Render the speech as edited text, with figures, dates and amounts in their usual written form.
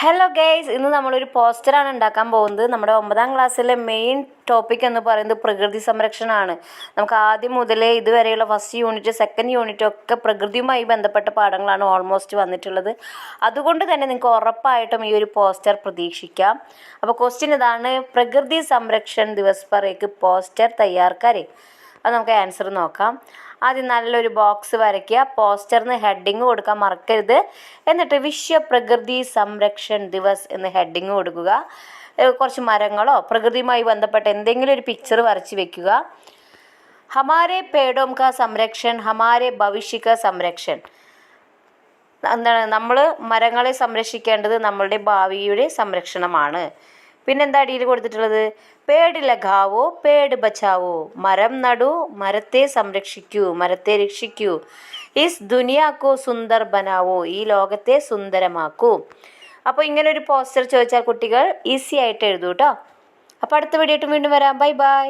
Hello guys, ഇന്ന് നമ്മളൊരു പോസ്റ്ററാണ് ഉണ്ടാക്കാൻ പോകുന്നത്. നമ്മുടെ 9ാം ക്ലാസ്സിലെ മെയിൻ ടോപ്പിക് എന്ന് പറയുന്നത് പ്രകൃതി സംരക്ഷണമാണ്. നമുക്ക് ആദ്യം മുതലേ ഇതുവരെയുള്ള ഫസ്റ്റ് യൂണിറ്റ്, സെക്കൻഡ് യൂണിറ്റ് ഒക്കെ പ്രകൃതിയുമായി ബന്ധപ്പെട്ട പാഠങ്ങളാണ് ഓൾമോസ്റ്റ് വന്നിട്ടുള്ളത്. അതുകൊണ്ട് തന്നെ നിങ്ങൾക്ക് ഉറപ്പായിട്ടും ഈ ഒരു പോസ്റ്റർ പ്രതീക്ഷിക്കാം. അപ്പോൾ ക്വസ്റ്റ്യൻ ഇതാണ്, പ്രകൃതി സംരക്ഷൺ ദിവസ് पर एक പോസ്റ്റർ തയ്യാർ കരേ. അത് നമുക്ക് ആൻസർ നോക്കാം. ആദ്യം നല്ലൊരു ബോക്സ് വരയ്ക്കുക, പോസ്റ്ററിന് ഹെഡിങ് കൊടുക്കാൻ മറക്കരുത്. എന്നിട്ട് വിശ്വ പ്രകൃതി സംരക്ഷൺ ദിവസ് എന്ന് ഹെഡിങ് കൊടുക്കുക. കുറച്ച് മരങ്ങളോ പ്രകൃതിയുമായി ബന്ധപ്പെട്ട എന്തെങ്കിലും ഒരു പിക്ചർ വരച്ച് വെക്കുക. ഹമാരെ പേടോം കാ സംരക്ഷൺ ഹമാരെ ഭവിഷ്യ കാ സംരക്ഷൺ. എന്താണ്, നമ്മൾ മരങ്ങളെ സംരക്ഷിക്കേണ്ടത് നമ്മളുടെ ഭാവിയുടെ സംരക്ഷണമാണ്. പിന്നെന്താ അടിയിൽ കൊടുത്തിട്ടുള്ളത്, പേട് ലഗാവോ പേട് ബച്ചാവോ. മരം നടൂ, മരത്തെ സംരക്ഷിക്കൂ, മരത്തെ രക്ഷിക്കൂ. ഇസ് ദുനിയാക്കോ സുന്ദർ ബനാവോ, ഈ ലോകത്തെ സുന്ദരമാക്കൂ. അപ്പോൾ ഇങ്ങനെ ഒരു പോസ്റ്റർ ചോദിച്ചാൽ കുട്ടികൾ ഈസി ആയിട്ട് എഴുതൂ കേട്ടോ. അപ്പോൾ അടുത്ത വീഡിയോ ആയിട്ട് വീണ്ടും വരാം. Bye bye.